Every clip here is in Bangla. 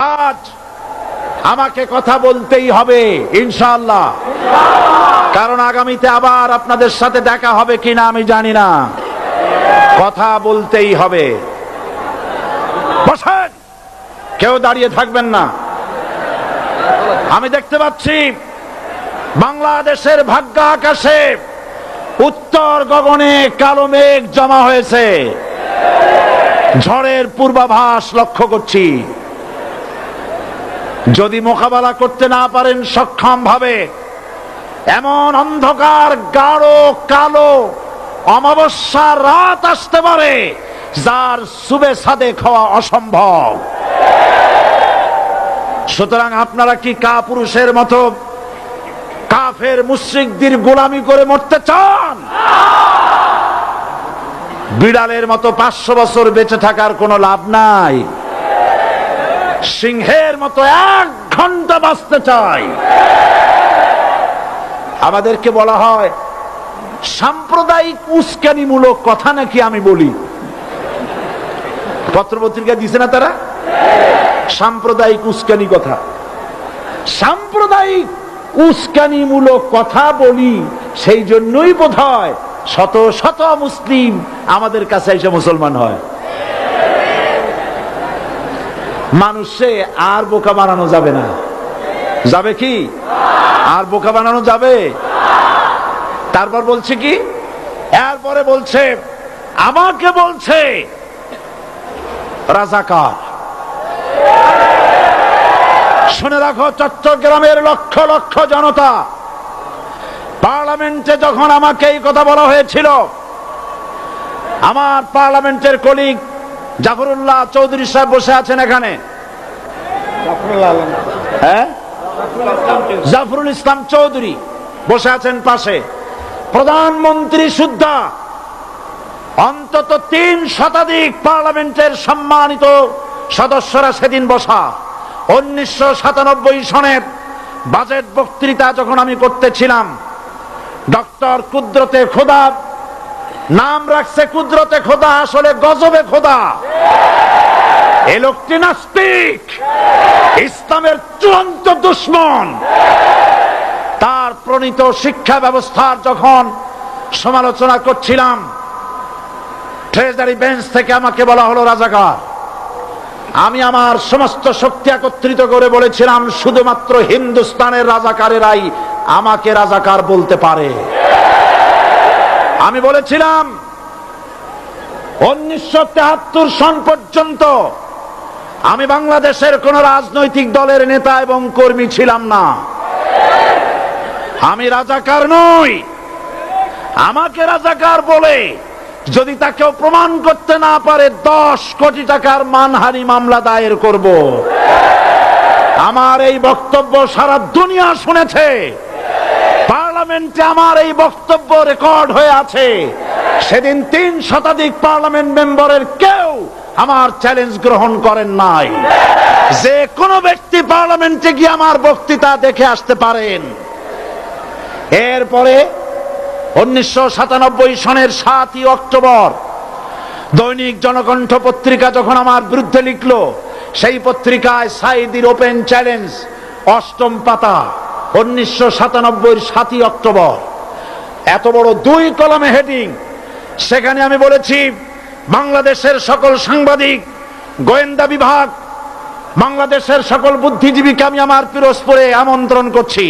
আজ আমাকে কথা বলতেই হবে ইনশাআল্লাহ, কারণ আগামীতে আবার আপনাদের সাথে দেখা হবে কিনা আমি জানি না। কথা বলতেই হবে। বসেন, কেউ দাঁড়িয়ে থাকবেন না। আমি দেখতে পাচ্ছি বাংলাদেশের ভাগ্য আকাশে উত্তর গগনে কালো মেঘ জমা হয়েছে, ঝড়ের পূর্বাভাস লক্ষ্য করছি। যদি মোকাবেলা করতে না পারেন সক্ষম ভাবে, এমন অন্ধকার গাঢ় কালো অমাবস্যার রাত আসতে পারে যার সুবে সাদেক হওয়া অসম্ভব। সুতরাং আপনারা কি কাপুরুষের মতো কাফের মুশরিকদের গোলামি করে মরতে চান? বিড়ালের মতো 500 বছর বেঁচে থাকার কোনো লাভ নাই। সিংহের মতো 1 ঘন্টা বাঁচতে চাই। আমাদেরকে বলা হয় সাম্প্রদায়িক উস্কানিমূলক কথা নাকি আমি বলি। পত্রপত্রিকা দিছে না তারা? সাম্প্রদায়িক উস্কানি কথা, সাম্প্রদায়িক উস্কানিমূলক কথা বলি। সেই জন্যই বোধহয় শত শত মুসলিম আমাদের কাছে এসে মুসলমান হয়। মানুষে আর বোকা বানানো যাবে না। যাবে কি? আর বোকা বানানো যাবে? তারপর বলছে কি? এরপরে বলছে আমাকে বলছে রাজাকার। শুনে রাখো চট্টগ্রামের লক্ষ লক্ষ জনতা, পার্লামেন্টে যখন আমাকে এই কথা বলা হয়েছিল, আমার পার্লামেন্টের কলিগ জাফরুল্লাহ চৌধুরী সাহেব বসে আছেন এখানে, হ্যাঁ, জাফরুল ইসলাম চৌধুরী বসে আছেন পাশে, প্রধানমন্ত্রী সুদ্ধা, অন্তত 3 শতাধিক পার্লামেন্টের সম্মানিত সদস্যরা সেদিন বসা। 1997 সনের বাজেট বক্তৃতা যখন আমি করতেছিলাম, ডক্টর কুদরতে খোদা, নাম রাখছে কুদরতে খোদা, আসলে গজবে খোদা। এই লোকটি নাস্তিক, ইসলামের চূড়ান্ত দুশমন। তার প্রণীত শিক্ষা ব্যবস্থার যখন সমালোচনা করছিলাম, ট্রেজারি বেঞ্চ থেকে আমাকে বলা হলো রাজাকার। আমি আমার সমস্ত শক্তি একত্রিত করে বলেছিলাম শুধুমাত্র হিন্দুস্তানের রাজাকারেরাই আমাকে রাজাকার বলতে পারে। আমি বলেছিলাম 1973 সন পর্যন্ত আমি বাংলাদেশের কোন রাজনৈতিক দলের নেতা এবং কর্মী ছিলাম না। আমি রাজাকার নই। আমাকে রাজাকার বলে যদি তাকেও প্রমাণ করতে না পারে 10 কোটি টাকার মানহানি মামলা দায়ের করব। আমার এই বক্তব্য সারা দুনিয়া শুনেছে। পার্লামেন্টে আমার এই বক্তব্য রেকর্ড হয়ে আছে। সেদিন 3 শতাধিক পার্লামেন্ট মেম্বারের কেউ আমার চ্যালেঞ্জ গ্রহণ করেন নাই। যে কোনো ব্যক্তি পার্লামেন্টে গিয়ে আমার বক্তৃতা দেখে আসতে পারেন। এরপরে 1997 সনের 7ই অক্টোবর দৈনিক জনকণ্ঠ পত্রিকা যখন আমার বিরুদ্ধে লিখলো, সেই পত্রিকায় সাইদির ওপেন চ্যালেঞ্জ 8ম পাতা, 1997 7ই অক্টোবর, এত বড় 2 কলামে হেডিং। সেখানে আমি বলেছি বাংলাদেশের সকল সাংবাদিক, গোয়েন্দা বিভাগ, বাংলাদেশের সকল বুদ্ধিজীবীকে আমি আমার পিরোজপুরে আমন্ত্রণ করছি।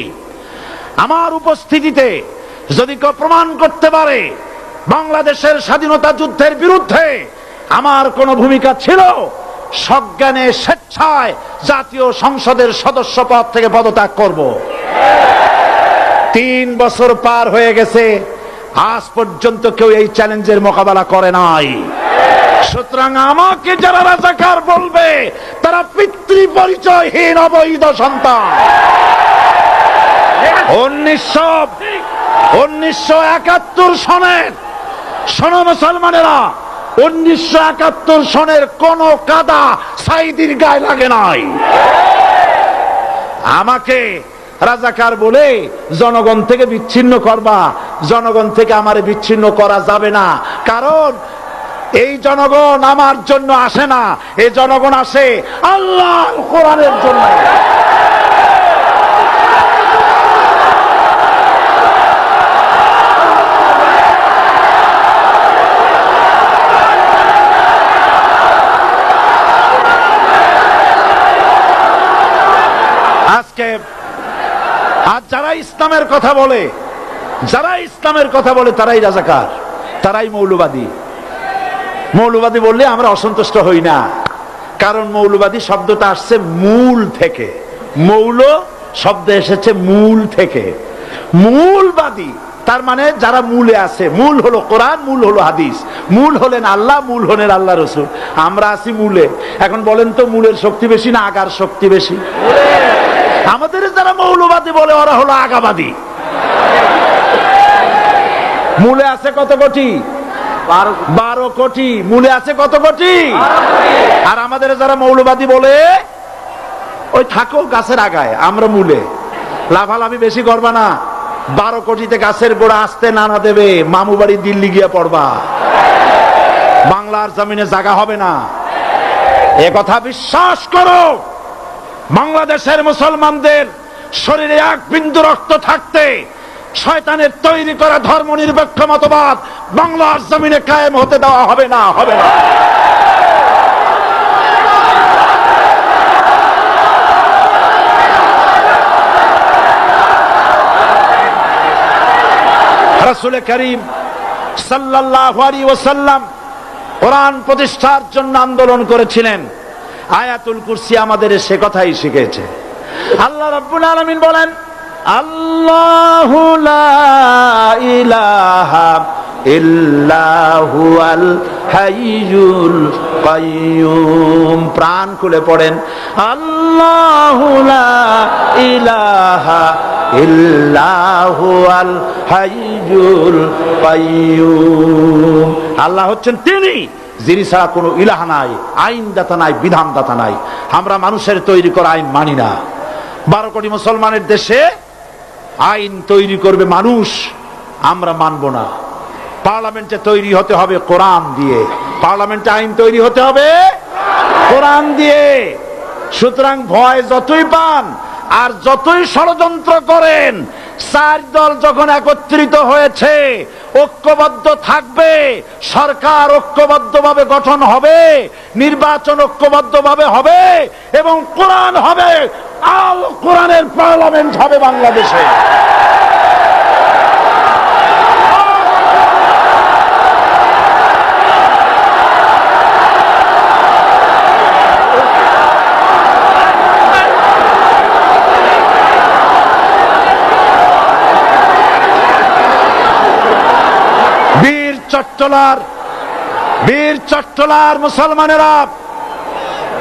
আমার উপস্থিতিতে যদি কেউ প্রমাণ করতে পারে বাংলাদেশের স্বাধীনতা যুদ্ধের বিরুদ্ধে আমার কোনো ভূমিকা ছিল, সজ্ঞানে স্বেচ্ছায় জাতীয় সংসদের সদস্য পদ থেকে পদত্যাগ করব। 3 বছর পার হয়ে গেছে, আজ পর্যন্ত কেউ এই চ্যালেঞ্জের মোকাবেলা করে নাই। সুতরাং আমাকে যারা রাজাকার বলবে তারা পিতৃ পরিচয়হীন অবৈধ সন্তান। 1971 সনের, শোনো মুসলমানেরা, 1971 সনের কোন কাদা সাইদির গায়ে লাগে নাই। আমাকে রাজাকার বলে জনগণ থেকে বিচ্ছিন্ন করবা, জনগণ থেকে আমারে বিচ্ছিন্ন করা যাবে না। কারণ এই জনগণ আমার জন্য আসে না, এই জনগণ আসে আল্লাহর কোরআনের জন্য। আজকে আজ যারা ইসলামের কথা বলে, তারাই রাজাকার, তারাই মৌলবাদী। মৌলবাদী বললে আমরা অসন্তুষ্ট হই না, কারণ মৌলবাদী শব্দটা আসছে মূল থেকে। মৌল শব্দ এসেছে মূল থেকে। মূলবাদী তার মানে যারা মূলে আছে। মূল হলো কোরআন, মূল হলো হাদিস, মূল হলেন আল্লাহ, মূল হলেন আল্লাহ রসুল। আমরা আছি মূলে। এখন বলেন তো মূলের শক্তি বেশি না আগার শক্তি বেশি? আমাদের যারা মৌলবাদী বলে ওরা হলো আগাবাদী। মূলে আছে কত কোটি? 12 কোটি। মূলে আছে কত কোটি? আর আমাদের যারা মৌলবাদী বলে ওই থাকো গাছের আগায়, আমরা মূলে। লাভালাভি বেশি করবা না, 12 কোটিতে গাছের গোড়া আসতে নানা দেবে, মামু বাড়ি দিল্লি গিয়ে পড়বা, বাংলার জমিনে জায়গা হবে না। এ কথা বিশ্বাস করো। বাংলাদেশের মুসলমানদের শরীরে এক বিন্দু রক্ত থাকতে শয়তানের তৈরি করা ধর্ম নিরপেক্ষ মতবাদ বাংলার জমিনে কায়েম হতে দেওয়া হবে না, হবে না। রাসূল করিম সাল্লাল্লাহু আলাইহি ওয়াসাল্লাম কোরআন প্রতিষ্ঠার জন্য আন্দোলন করেছিলেন। আয়াতুল কুরসি আমাদের সে কথাই শিখেছে। আল্লাহ রাব্বুল আলামিন বলেন, আল্লাহু লা ইলাহা ইল্লা হুয়াল হাইয়ুল কাইয়্যুম। প্রাণ খুলে পড়েন, আল্লাহু লা ইলাহা ইল্লা হুয়াল হাইয়ুল কাইয়্যুম। আল্লাহ হচ্ছেন তিনি, যিনি ছাড়া কোনো ইলাহা নাই, আইনদাতা নাই, বিধানদাতা নাই। আমরা মানুষের তৈরি করা আইন মানি না। 12 কোটি মুসলমানের দেশে আইন তৈরি করবে মানুষ, আমরা মানব না। পার্লামেন্টে তৈরি হতে হবে কোরআন দিয়ে, পার্লামেন্টে আইন তৈরি হতে হবে কোরআন দিয়ে। সুতরাং ভয় যতই পান আর যতই ষড়যন্ত্র করেন, 4 দল যখন একত্রিত হয়েছে, ঐক্যবদ্ধ থাকবে, সরকার ঐক্যবদ্ধভাবে গঠন হবে, নির্বাচন ঐক্যবদ্ধভাবে হবে এবং কোরআন হবে, আল কোরআনের পার্লামেন্ট হবে বাংলাদেশে।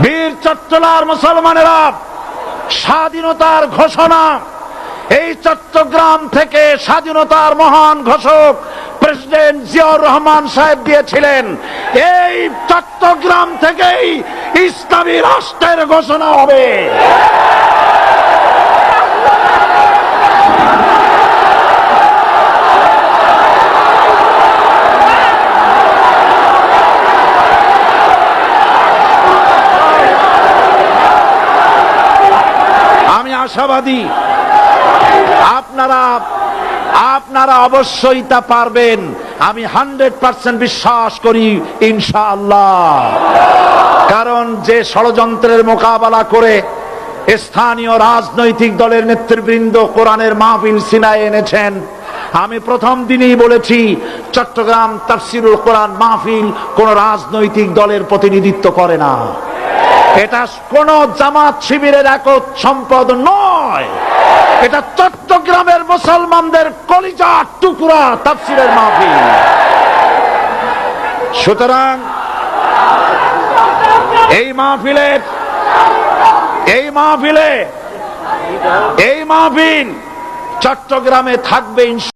বীর চট্টলার মুসলমানেরা স্বাধীনতার ঘোষণা, এই চট্টগ্রাম থেকে স্বাধীনতার মহান ঘোষক প্রেসিডেন্ট জিয়াউর রহমান সাহেব দিয়েছিলেন। এই চট্টগ্রাম থেকেই ইসলামী রাষ্ট্রের ঘোষণা হবে। আশাবাদী আপনারা অবশ্যই তা পারবেন। আমি 100% বিশ্বাস করি ইনশাআল্লাহ। কারণ যে ষড়যন্ত্রের মোকাবেলা করে স্থানীয় রাজনৈতিক দলের নেতৃবৃন্দ কোরআনের মাহফিল সিনায় এনেছেন, আমি প্রথম দিনই বলেছি চট্টগ্রাম তাফসিরুল কোরআন মাহফিল কোন রাজনৈতিক দলের প্রতিনিধিত্ব করে না। এটা কোন জামাত শিবিরের একক সম্পদ নয়, এটা চট্টগ্রামের মুসলমানদের কলিজার টুকরা তাফসিরের মাহফিল। সুতরাং এই মাহফিল চট্টগ্রামে থাকবে।